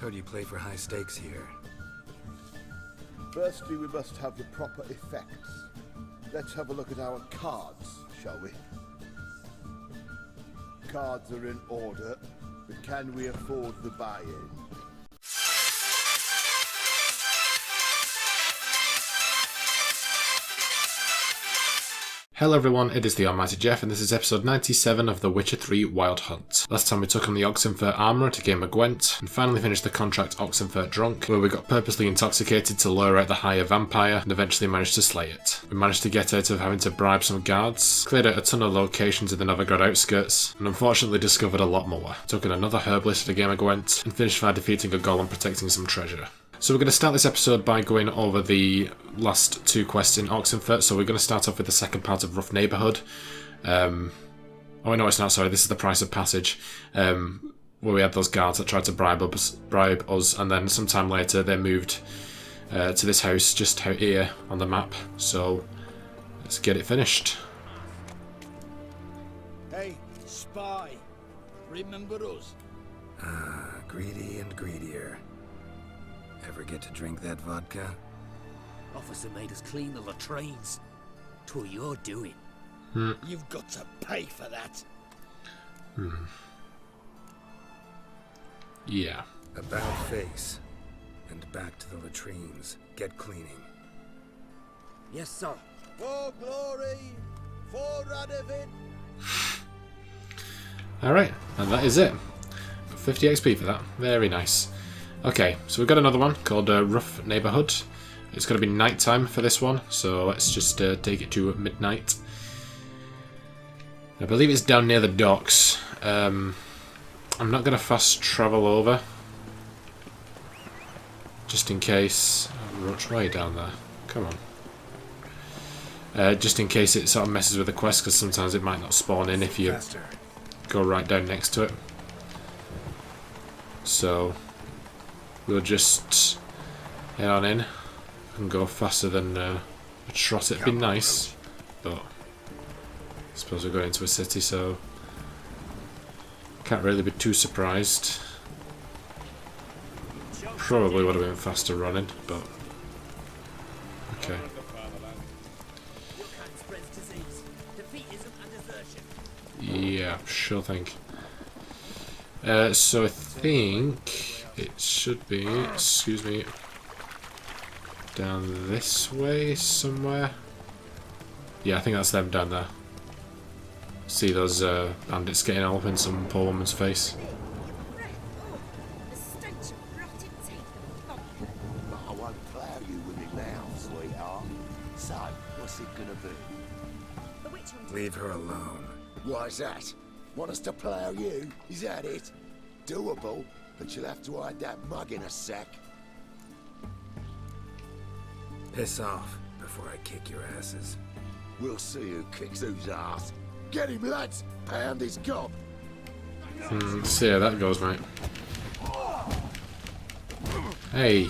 Heard you play for high stakes here. Firstly, we must have the proper effects. Let's have a look at our cards, shall we? Cards are in order, but can we afford the buy-in? Hello everyone, it is the Almighty Jeff and this is episode 97 of The Witcher 3 Wild Hunt. Last time we took on the Oxenfurt armourer to game of Gwent, and finally finished the contract Oxenfurt drunk, where we got purposely intoxicated to lure out the higher vampire, and eventually managed to slay it. We managed to get out of having to bribe some guards, cleared out a ton of locations in the Novigrad outskirts, and unfortunately discovered a lot more. Took in another herbalist to the game of Gwent, and finished by defeating a golem protecting some treasure. So we're going to start this episode by going over the last two quests in Oxenfurt. So we're going to start off with the second part of Rough Neighbourhood. Oh no, it's not, sorry, this is the price of passage. Where we had those guards that tried to bribe us, and then sometime later they moved to this house just out here on the map. So let's get it finished. Hey, spy, remember us? Ah, greedy and greedier. Ever get to drink that vodka? Officer made us clean the latrines. 'Twas your doing. You've got to pay for that. Yeah. About face. And back to the latrines. Get cleaning. Yes, sir. For glory, for Radovid. Alright, and that is it. 50 XP for that. Very nice. Okay, so we've got another one called Rough Neighbourhood. It's going to be night time for this one, so let's just take it to midnight. I believe it's down near the docks. I'm not going to fast travel over, just in case. Roach, why are you down there? Come on. Just in case it sort of messes with the quest, because sometimes it might not spawn in if you go right down next to it. So we'll just head on in and go faster than a trot. It'd be nice, but I suppose we're going into a city, so can't really be too surprised. Probably would have been faster running, but okay. Yeah, sure thing. So I think it should be, excuse me, down this way somewhere. Yeah, I think that's them down there. See those bandits getting all up in some poor woman's face. I won't plough you with it now, sweetheart. So, what's it gonna be? Leave her alone. Why's that? Want us to plough you? Is that it? Doable, but you'll have to hide that mug in a sec. Piss off before I kick your asses. We'll see who kicks whose ass. Get him, lads! Pound his gob! See how that goes, mate. Hey.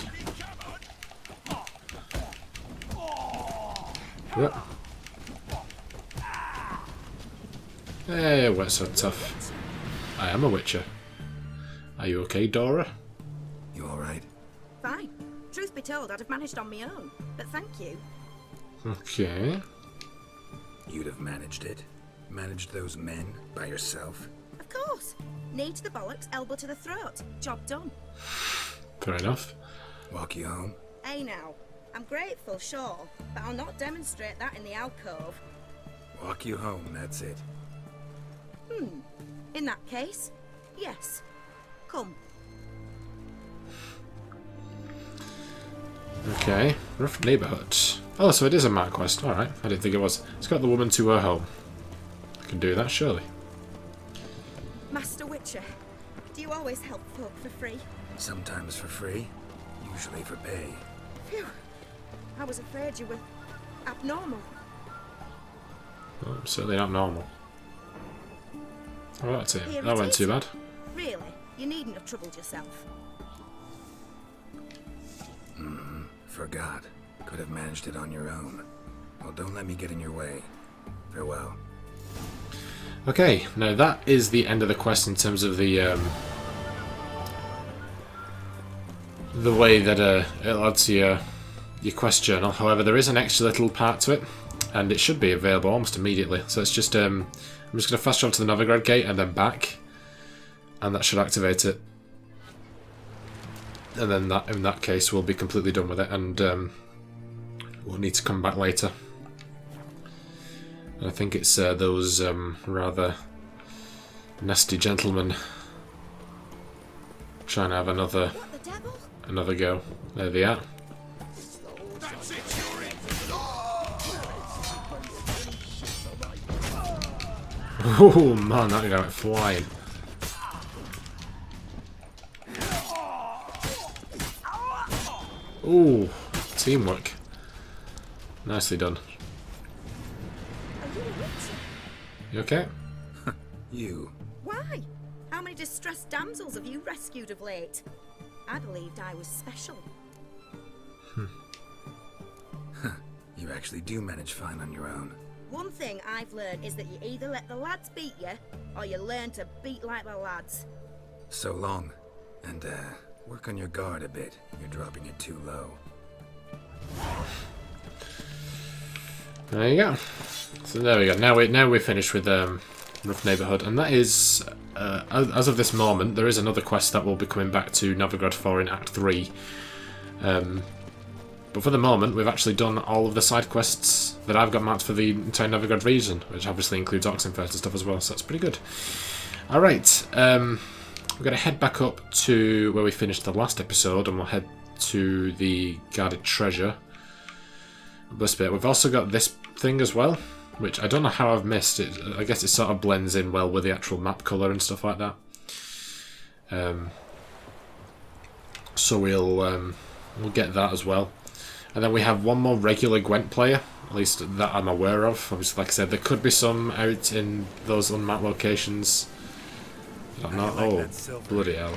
What? Hey, we're so tough. I am a witcher. Are you okay, Dora? You alright? Fine. Truth be told, I'd have managed on my own, but thank you. Okay. You'd have managed it? Managed those men by yourself? Of course. Knee to the bollocks, elbow to the throat. Job done. Fair enough. Walk you home? Hey now, I'm grateful, sure, but I'll not demonstrate that in the alcove. Walk you home, that's it. In that case, yes. Come. Okay. Rough Neighbourhood. Oh, so it is a map quest. Alright, I didn't think it was. It's got the woman to her home. I can do that, surely. Master Witcher, do you always help folk for free? Sometimes for free, usually for pay. Phew. I was afraid you were abnormal. Well, certainly not normal. Oh, that's it. Here That it went is. too bad. Really? You needn't have troubled yourself. Forgot. Could have managed it on your own. Well, don't let me get in your way. Farewell. Okay, now that is the end of the quest in terms of the the way that it'll add to your quest journal. However, there is an extra little part to it, and it should be available almost immediately. So it's just I'm just going to fast travel to the Novigrad gate and then back, and that should activate it. And then that, in that case, we'll be completely done with it, and we'll need to come back later. And I think it's those rather nasty gentlemen trying to have another go. There they are. Oh man, that guy went flying. Ooh, teamwork. Nicely done. You okay? You. Why? How many distressed damsels have you rescued of late? I believed I was special. You actually do manage fine on your own. One thing I've learned is that you either let the lads beat you, or you learn to beat like the lads. So long. And, work on your guard a bit. You're dropping it too low. There you go. So there we go. Now we're finished with Rough Neighbourhood, and that is, as of this moment, there is another quest that will be coming back to Novigrad for in Act 3. But for the moment, we've actually done all of the side quests that I've got marked for the entire Novigrad region, which obviously includes Oxenfurt and stuff as well, so that's pretty good. Alright, we're going to head back up to where we finished the last episode, and we'll head to the guarded treasure. This bit. We've also got this thing as well, which I don't know how I've missed it. I guess it sort of blends in well with the actual map colour and stuff like that. So we'll get that as well. And then we have one more regular Gwent player, at least that I'm aware of. Obviously, like I said, there could be some out in those unmapped locations. I don't know. Oh, bloody hell.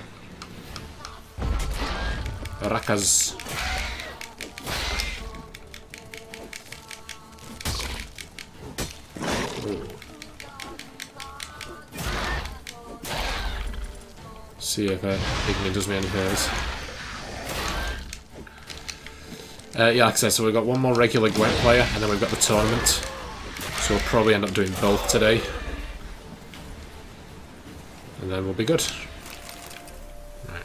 Rakas. See if Igni does me any favours. Yeah, like I said, so we've got one more regular Gwent player, and then we've got the tournament. So we'll probably end up doing both today. And then we'll be good. Right.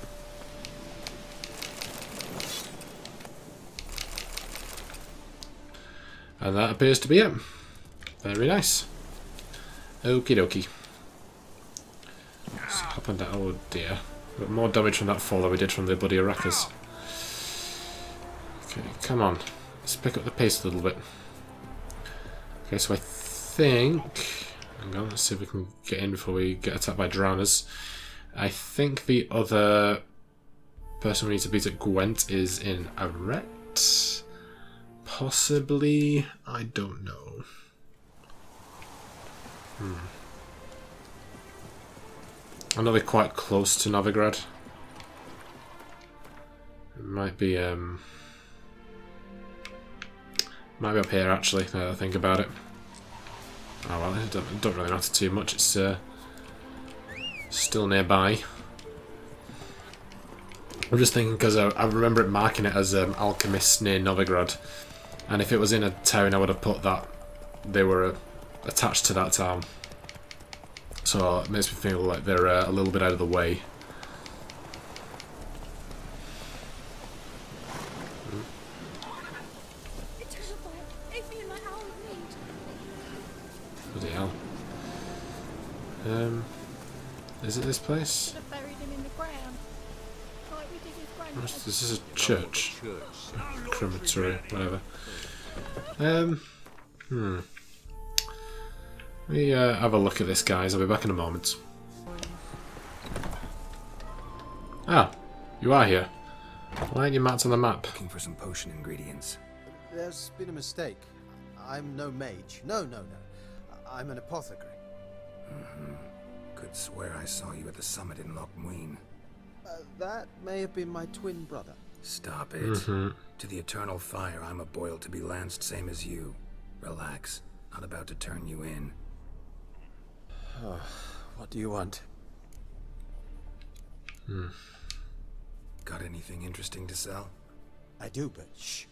And that appears to be it. Very nice. Okie dokie. What's happened? Oh dear. Got more damage from that fall than we did from the bloody Arakas. Okay, come on. Let's pick up the pace a little bit. Okay, so I think... Hang on, let's see if we can get in before we get attacked by drowners. I think the other person we need to beat at Gwent is in Arret. Possibly. I don't know. I know they're quite close to Novigrad. It might be up here actually, now that I think about it. Oh well, it don't really matter too much, it's still nearby. I'm just thinking because I remember it marking it as alchemist near Novigrad, and if it was in a town I would have put that they were attached to that town. So it makes me feel like they're a little bit out of the way. Bloody hell. Is it this place? Buried him in the ground. Like we did with Grandad. This is a church. Crematory, whatever. Let me have a look at this, guys. I'll be back in a moment. Ah, you are here. Why aren't you marked on the map? Looking for some potion ingredients. There's been a mistake. I'm no mage. No. I'm an apothecary. Could swear I saw you at the summit in Loch Muin. That may have been my twin brother. Stop it. To the eternal fire, I'm a boil to be lanced, same as you. Relax. Not about to turn you in. What do you want? Got anything interesting to sell? I do, but shh.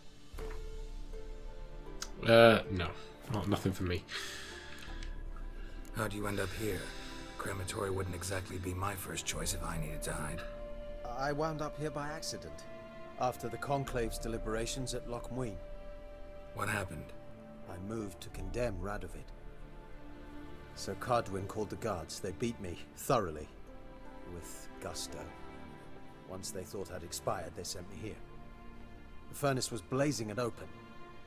No. Nothing for me. How'd you end up here? Crematory wouldn't exactly be my first choice if I needed to hide. I wound up here by accident, after the Conclave's deliberations at Loch Muin. What happened? I moved to condemn Radovid. Sir Cadwyn called the guards. They beat me thoroughly, with gusto. Once they thought I'd expired, they sent me here. The furnace was blazing and open.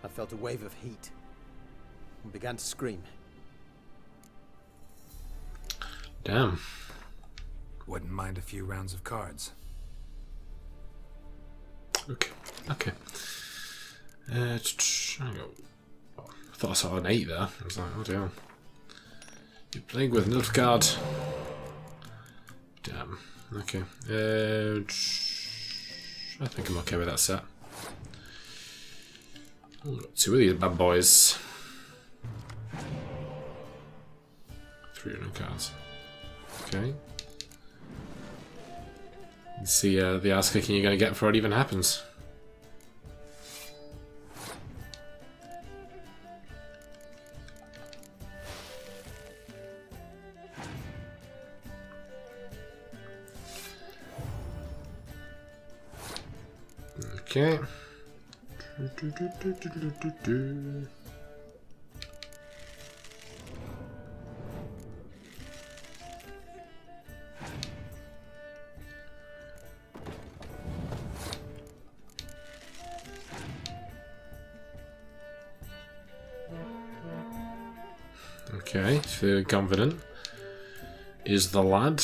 I felt a wave of heat and began to scream. Damn. Wouldn't mind a few rounds of cards. Okay. I thought I saw an 8 there. I was like, oh dear. You're playing with Novigrad. Damn. Okay. I think I'm okay with that set. Oh, got 2 of these bad boys. 300 cards. Okay. Let's see the ass kicking you're going to get before it even happens. Okay. Okay, feeling confident. Is the lad.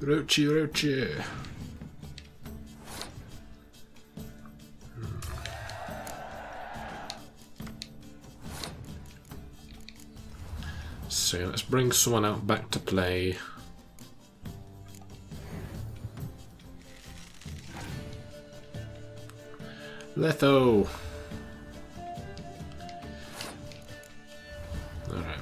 Rochi. So let's bring someone out back to play. Letho. Alright.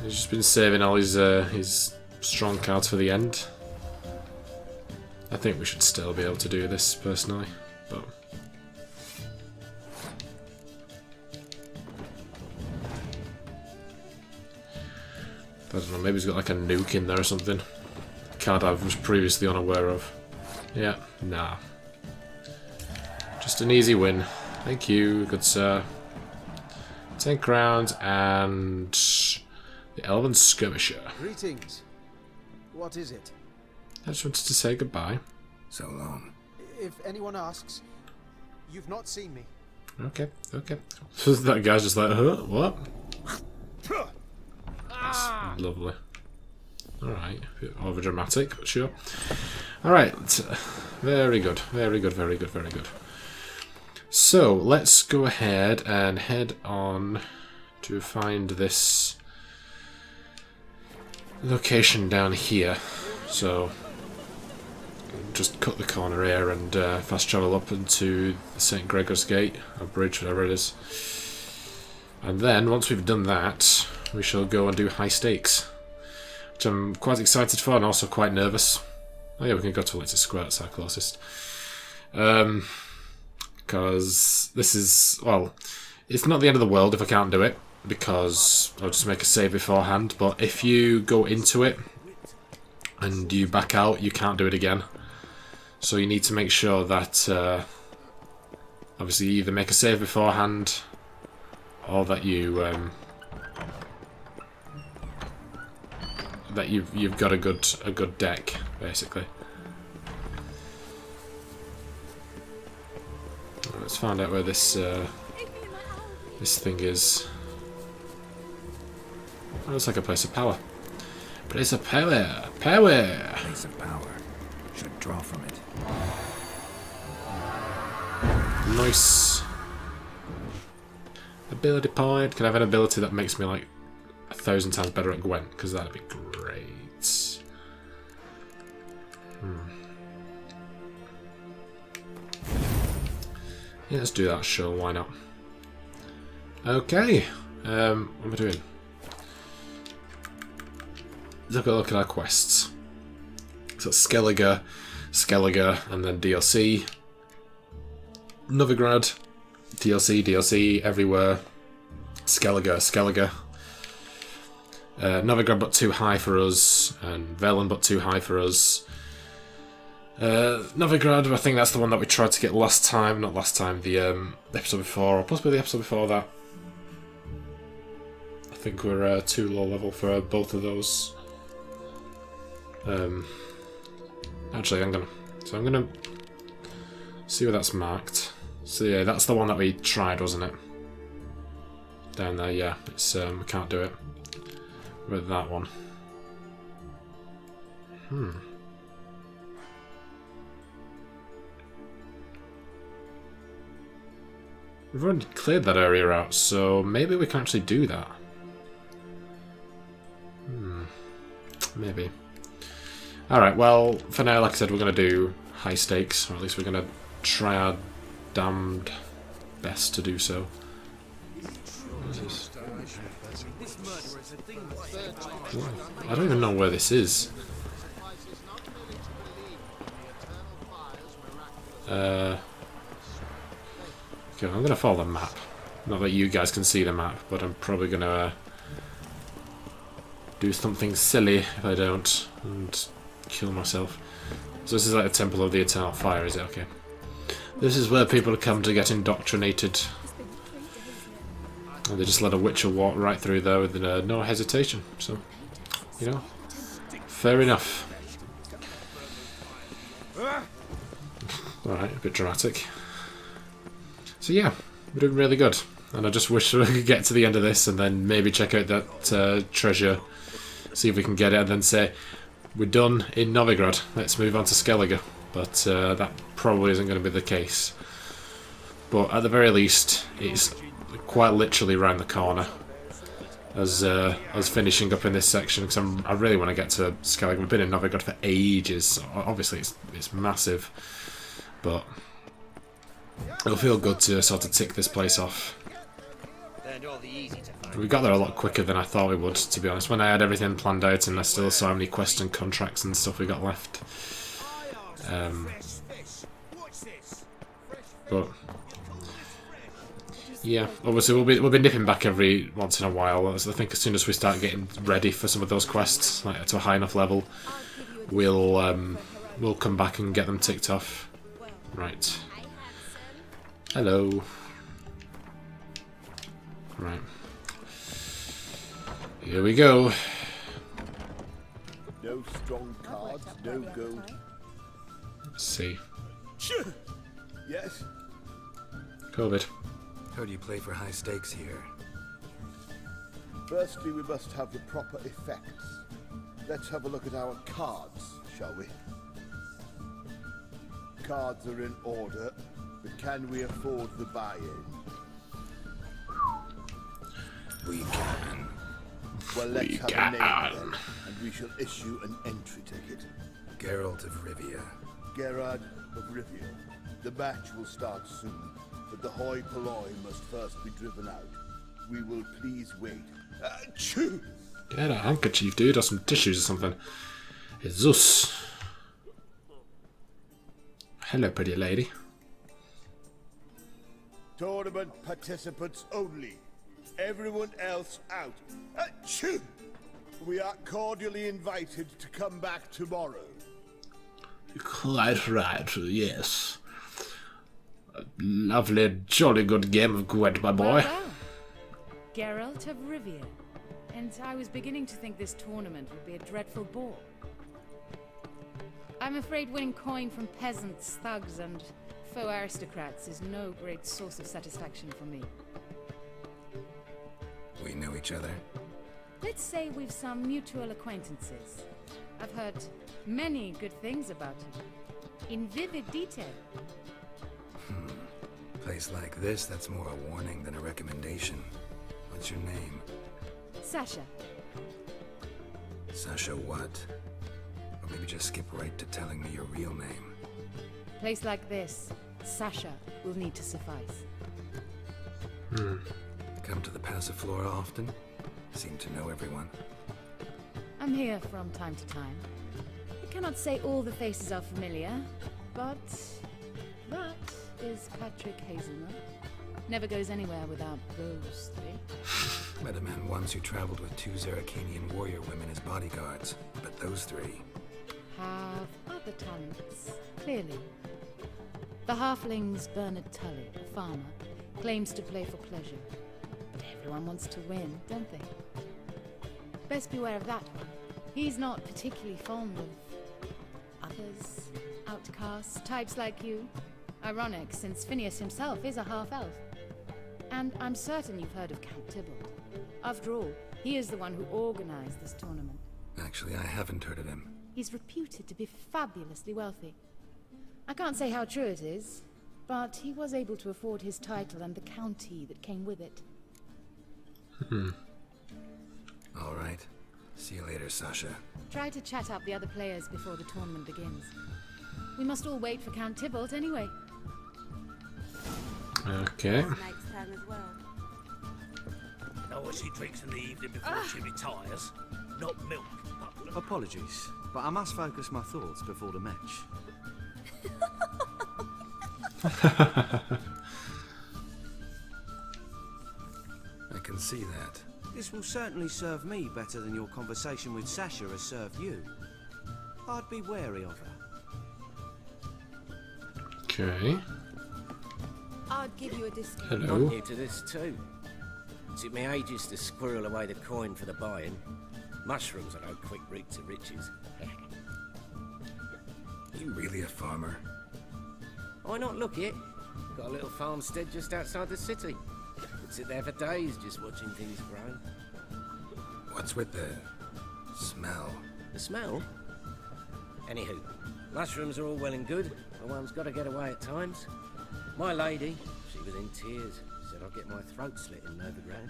He's just been saving all his strong cards for the end. I think we should still be able to do this personally, but I don't know, maybe he's got like a nuke in there or something. Card I was previously unaware of. Yeah, nah. Just an easy win. Thank you, good sir. 10 crowns and the Elven Skirmisher. Greetings. What is it? I just wanted to say goodbye. So long. If anyone asks, you've not seen me. Okay. That guy's just like, huh? What? That's lovely. Alright, a bit over dramatic, but sure. Alright, very good. So, let's go ahead and head on to find this location down here. So, just cut the corner here and fast travel up into the St. Gregor's Gate, or bridge, whatever it is. And then, once we've done that, we shall go and do high stakes. Which I'm quite excited for and also quite nervous. Oh yeah, we can go to Alexa Square, it's our closest. Because this is, well, it's not the end of the world if I can't do it, because I'll just make a save beforehand, but if you go into it and you back out, you can't do it again. So you need to make sure that, obviously, you either make a save beforehand, or that you, that you've got a good deck, basically. Let's find out where this this thing is. Oh, it's like a place of power. Place of power. Power. Place of power. Should draw from it. Nice. Ability point. Can I have an ability that makes me like 1,000 times better at Gwent? Because that'd be great. Yeah, let's do that, sure, why not? Okay, what am I doing? Let's have a look at our quests. So Skellige, and then DLC. Novigrad, DLC, everywhere. Skellige. Novigrad but too high for us, and Velen but too high for us. Novigrad, I think that's the one that we tried to get last time, not last time, the episode before, or possibly the episode before that. I think we're too low level for both of those. Actually, I'm gonna see where that's marked. So yeah, that's the one that we tried, wasn't it? Down there, yeah. It's we can't do it with that one. We've already cleared that area out, so maybe we can actually do that. Maybe. Alright, well, for now, like I said, we're going to do high stakes, or at least we're going to try our damned best to do so. I don't even know where this is. Okay, I'm going to follow the map. Not that you guys can see the map, but I'm probably going to do something silly if I don't, and kill myself. So this is like a Temple of the Eternal Fire, is it? Okay. This is where people come to get indoctrinated. And they just let a witcher walk right through there with no hesitation. So, you know, fair enough. Alright, a bit dramatic. So yeah, we're doing really good. And I just wish we could get to the end of this and then maybe check out that treasure, see if we can get it, and then say, we're done in Novigrad, let's move on to Skellige. But that probably isn't going to be the case. But at the very least, it's quite literally around the corner as finishing up in this section, because I really want to get to Skellige. We've been in Novigrad for ages. Obviously it's massive, but it'll feel good to sort of tick this place off. We got there a lot quicker than I thought we would, to be honest, when I had everything planned out and I still saw how many quests and contracts and stuff we got left. But yeah, obviously we'll be nipping back every once in a while. I think as soon as we start getting ready for some of those quests, like to a high enough level, we'll come back and get them ticked off. Right. Hello. Right. Here we go. No strong cards, no gold. Let's see. Yes? COVID. Heard you play for high stakes here. Firstly, we must have the proper effects. Let's have a look at our cards, shall we? Cards are in order, but can we afford the buy-in? We can. Well, let's have a name then, and we shall issue an entry ticket. Geralt of Rivia. Gerard of Rivia. The match will start soon, but the hoi polloi must first be driven out. We will please wait. Achoo! Get a handkerchief, dude, or some tissues or something. Jesus. Hello, pretty lady. Tournament participants only. Everyone else out. Achoo! We are cordially invited to come back tomorrow. Quite right, yes. A lovely, jolly good game of Gwent, my boy. Well, Geralt of Rivia. And I was beginning to think this tournament would be a dreadful bore. I'm afraid winning coin from peasants, thugs, and faux aristocrats is no great source of satisfaction for me. We know each other. Let's say we've some mutual acquaintances. I've heard many good things about you, in vivid detail. Place like this, that's more a warning than a recommendation. What's your name? Sasha. Sasha what? Or maybe just skip right to telling me your real name. Place like this, Sasha will need to suffice. Come to the Passiflora often? Seem to know everyone. I'm here from time to time. I cannot say all the faces are familiar, but that is Patrick Hazelnut. Never goes anywhere without those three. Met a man once who traveled with 2 Zeracanian warrior women as bodyguards, but those 3... Have other talents, clearly. The halfling's Bernard Tulle, a farmer, claims to play for pleasure. But everyone wants to win, don't they? Best beware of that one. He's not particularly fond of others, outcasts, types like you. Ironic, since Phineas himself is a half-elf. And I'm certain you've heard of Count Tybalt. After all, he is the one who organized this tournament. Actually, I haven't heard of him. He's reputed to be fabulously wealthy. I can't say how true it is, but he was able to afford his title and the county that came with it. All right. See you later, Sasha. Try to chat up the other players before the tournament begins. We must all wait for Count Tybalt anyway. Okay. Next time as well. Know what she drinks in the evening before she retires? Not milk. Apologies, but I must focus my thoughts before the match. I can see that. This will certainly serve me better than your conversation with Sasha has served you. I'd be wary of her. Okay. I'd give you a discount. Hello. I'm new to this too. Took me ages to squirrel away the coin for the buy-in. Mushrooms are no quick route to riches. You really a farmer? Why not look it? Got a little farmstead just outside the city. Could sit there for days just watching things grow. What's with the smell? The smell? Anywho, mushrooms are all well and good, but one's got to get away at times. My lady, she was in tears, said I'd get my throat slit in Novigrad.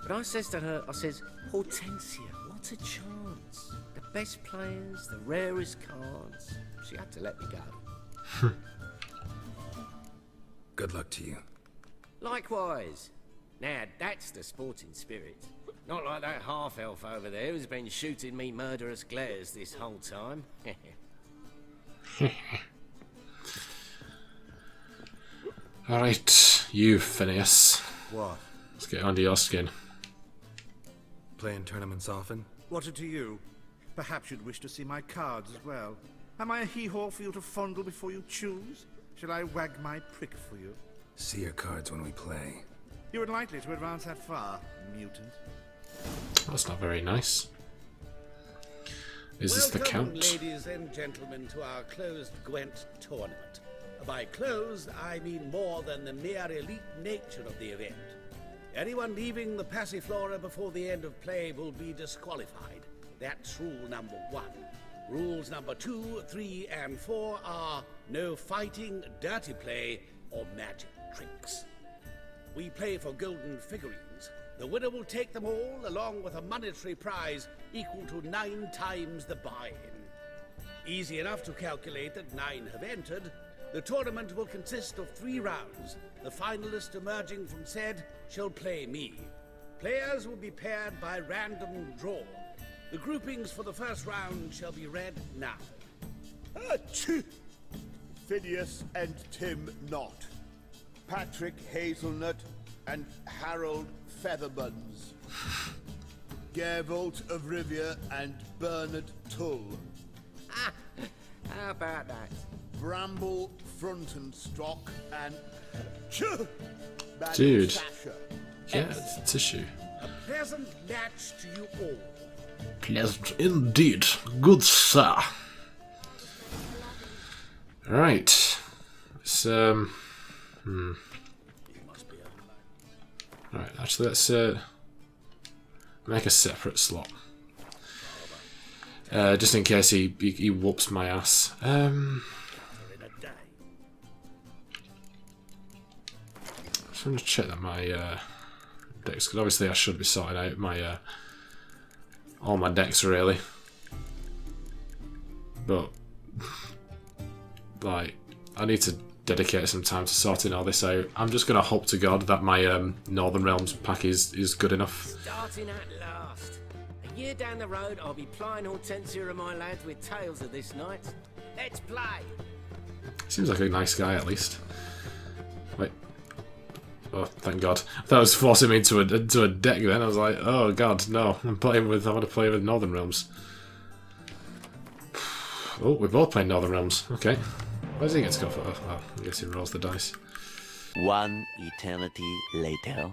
But I says to her, I says, Hortensia, what a chance. The best players, the rarest cards. She had to let me go. Good luck to you. Likewise. Now, that's the sporting spirit. Not like that half-elf over there who's been shooting me murderous glares this whole time. Alright, you, Phineas. What? Let's get under your skin. Playing tournaments often? What to you? Perhaps you'd wish to see my cards as well. Am I a hee-haw for you to fondle before you choose? Shall I wag my prick for you? See your cards when we play. You're unlikely to advance that far, mutant. That's not very nice. Is this the Welcome, Count? ladies and gentlemen, to our closed Gwent tournament. By closed, I mean more than the mere elite nature of the event. Anyone leaving the Passiflora before the end of play will be disqualified. That's rule number 1. Rules number 2, 3, and 4 are no fighting, dirty play, or magic tricks. We play for golden figurines. The winner will take them all, along with a monetary prize equal to 9 times the buy-in. Easy enough to calculate that 9 have entered. The tournament will consist of 3 rounds. The finalist emerging from said shall play me. Players will be paired by random draw. The groupings for the first round shall be read now. Achoo! Phineas and Tim Knott. Patrick Hazelnut and Harold Featherbuns. Gervolt of Rivia and Bernard Tulle. How about that? Bramble Frontenstock and Dude. Sasha. Get tissue. A pleasant match to you all. Pleasant indeed. Good sir. Right. So, Right, actually let's make a separate slot. Just in case he whoops my ass. Just want to check that my decks, because obviously I should be sorting out my all my decks really, but like I need to dedicate some time to sorting all this out. I'm just going to hope to God that my Northern Realms pack is good enough. Starting at last. A year down the road, I'll be plying Hortensia and my lads with tales of this night. Let's play. Seems like a nice guy, at least. Wait. Oh, thank God. I thought it was forcing me into a deck then. I was like, oh God, no. I want to play with Northern Realms. Oh, we're both playing Northern Realms. Okay. Where does he get to go for? Oh, I guess he rolls the dice. One eternity later.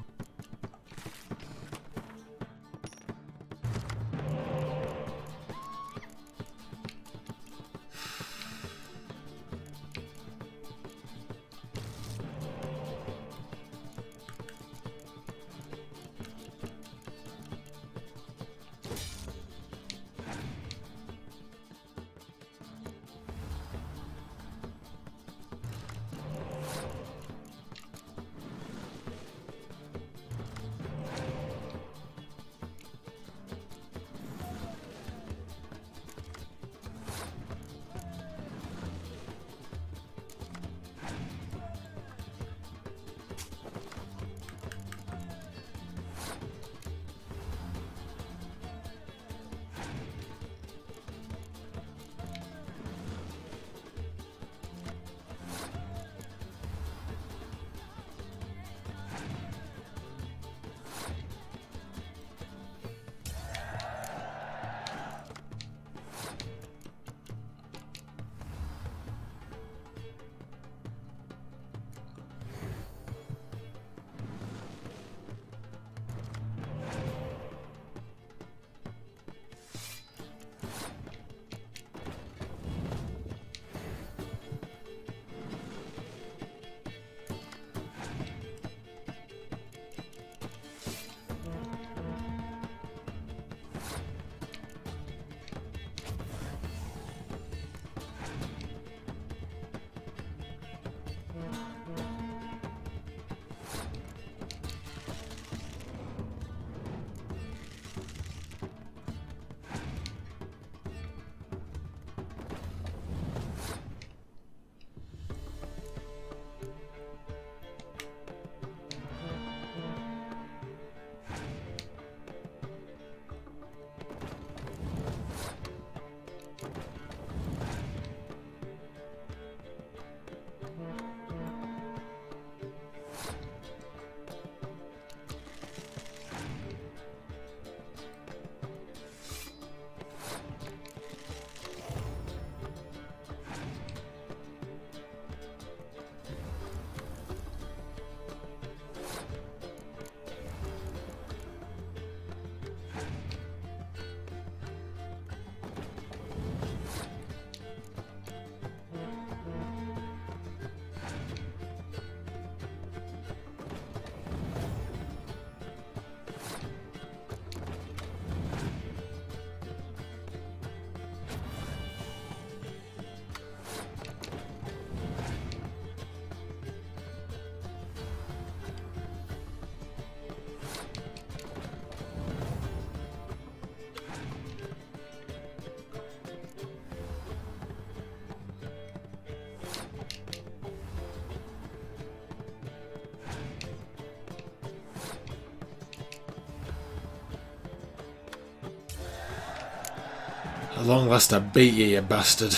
At long last I beat you, you bastard.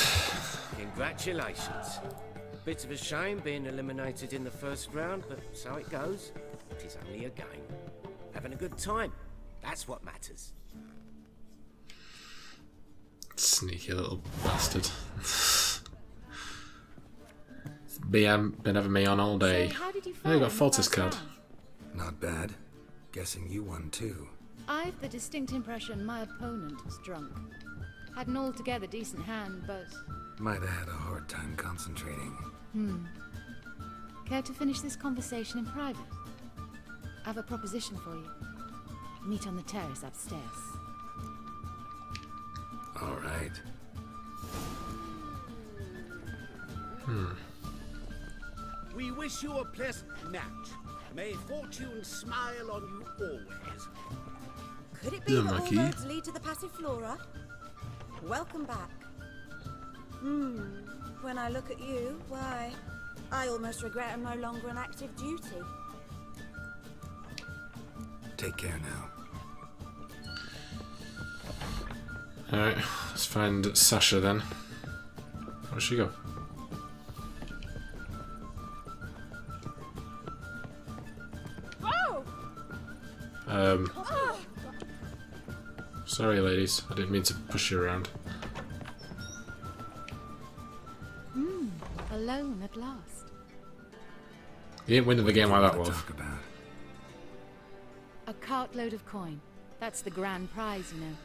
Congratulations. Bit of a shame being eliminated in the first round, but so it goes. It is only a game. Having a good time. That's what matters. Sneaky little bastard. Been having me on all day. So how did you Oh, find you got a the Falter's first card. round? Not bad. Guessing you won too. I've the distinct impression my opponent was drunk. Had an altogether decent hand, but... Might have had a hard time concentrating. Care to finish this conversation in private? I have a proposition for you. Meet on the terrace upstairs. All right. We wish you a pleasant match. May fortune smile on you always. Could it be Yeah, that all Mikey. roads lead to the Passiflora? Welcome back. When I look at you, why, I almost regret I'm no longer on active duty. Take care now. Alright, let's find Sasha then. Where'd she go? Sorry ladies, I didn't mean to push you around. Alone at last. You didn't win the game like that, Wolf. A cartload of coin. That's the grand prize, you know.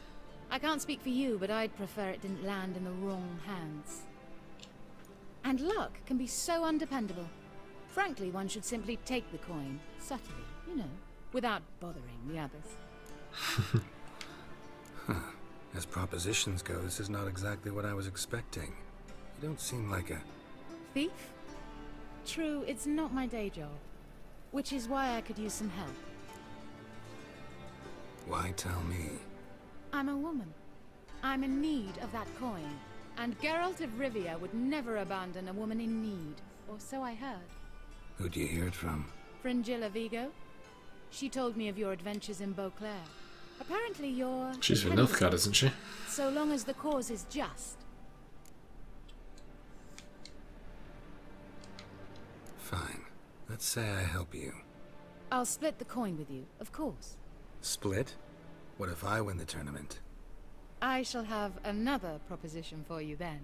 I can't speak for you, but I'd prefer it didn't land in the wrong hands. And luck can be so undependable. Frankly, one should simply take the coin, subtly, you know, without bothering the others. As propositions go, this is not exactly what I was expecting. You don't seem like a... Thief? True, it's not my day job. Which is why I could use some help. Why tell me? I'm a woman. I'm in need of that coin. And Geralt of Rivia would never abandon a woman in need. Or so I heard. Who'd you hear it from? Fringilla Vigo. She told me of your adventures in Beauclair. Apparently you're... She's from Novigrad, isn't she? So long as the cause is just. Fine. Let's say I help you. I'll split the coin with you, of course. Split? What if I win the tournament? I shall have another proposition for you then.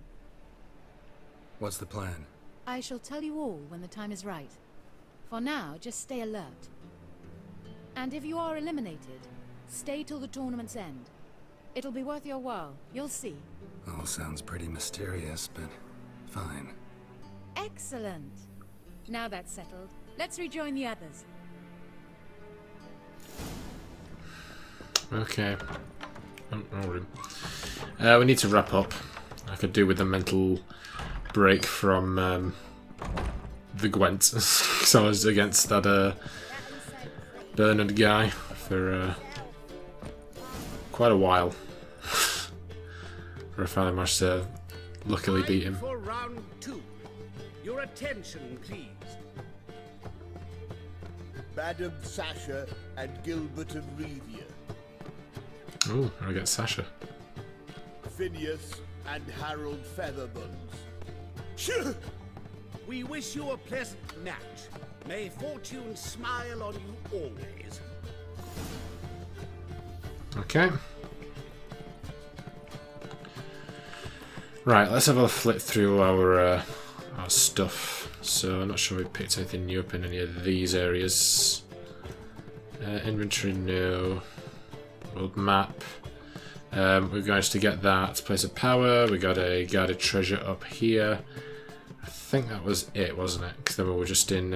What's the plan? I shall tell you all when the time is right. For now, just stay alert. And if you are eliminated, stay till the tournament's end. It'll be worth your while, you'll see. All sounds pretty mysterious, but fine. Excellent. Now that's settled, let's rejoin the others. Okay. We need to wrap up. I could do with a mental break from the Gwent, because I was against that Bernard guy for quite a while. Where I finally managed to luckily beat him. For round 2. Your attention, please. Madam Sasha and Gilbert of Revia. Ooh, I get Sasha. Phineas and Harold Featherbones. We wish you a pleasant match. May fortune smile on you always. Okay. Right, let's have a flip through our stuff. So I'm not sure we picked anything new up in any of these areas. Inventory, no. World map. We've managed to get that place of power. We got a guarded treasure up here. I think that was it, wasn't it? Because then we were just in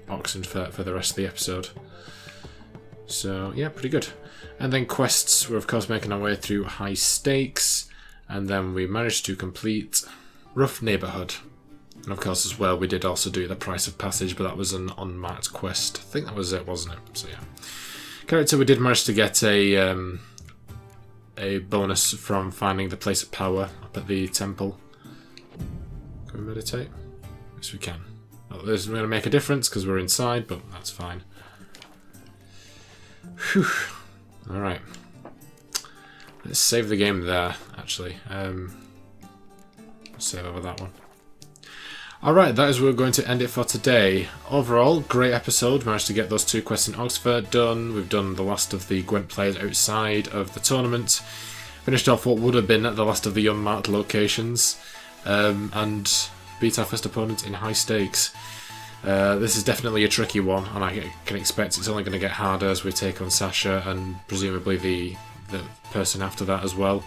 Oxenfurt for the rest of the episode. So yeah, pretty good. And then quests, we're of course making our way through high stakes. And then we managed to complete Rough Neighbourhood. And of course as well we did also do the Price of Passage, but that was an unmarked quest. I think that was it, wasn't it? So yeah. Character, we did manage to get a bonus from finding the place of power up at the temple. Can we meditate? Yes we can. Well, this is going to make a difference because we're inside, but that's fine. Whew. Alright. Let's save the game there, actually. Save over that one. Alright, that is where we're going to end it for today. Overall, great episode. Managed to get those 2 quests in Oxford done. We've done the last of the Gwent players outside of the tournament. Finished off what would have been the last of the unmarked locations. And beat our first opponent in high stakes. This is definitely a tricky one, and I can expect it's only going to get harder as we take on Sasha and presumably the person after that as well.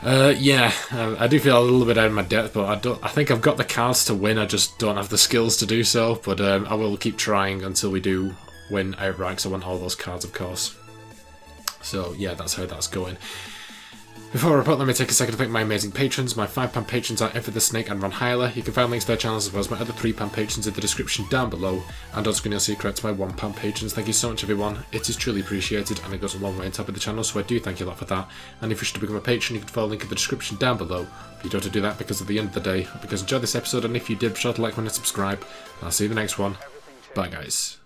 I do feel a little bit out of my depth, but I think I've got the cards to win. I just don't have the skills to do so. But I will keep trying until we do win outright, because I want all those cards, of course. So yeah, that's how that's going. Before I report, let me take a second to thank my amazing patrons. My £5 patrons are Effie the Snake and Ron Hyler. You can find links to their channels as well as my other £3 patrons in the description down below. And on screen you'll see a credit to my £1 patrons. Thank you so much everyone. It is truly appreciated and it goes a long way on top of the channel, so I do thank you a lot for that. And if you wish to become a patron, you can follow the link in the description down below. But you don't have to do that because at the end of the day, I hope you guys enjoyed this episode, and if you did, be sure to like, comment and subscribe. And I'll see you in the next one. Bye guys.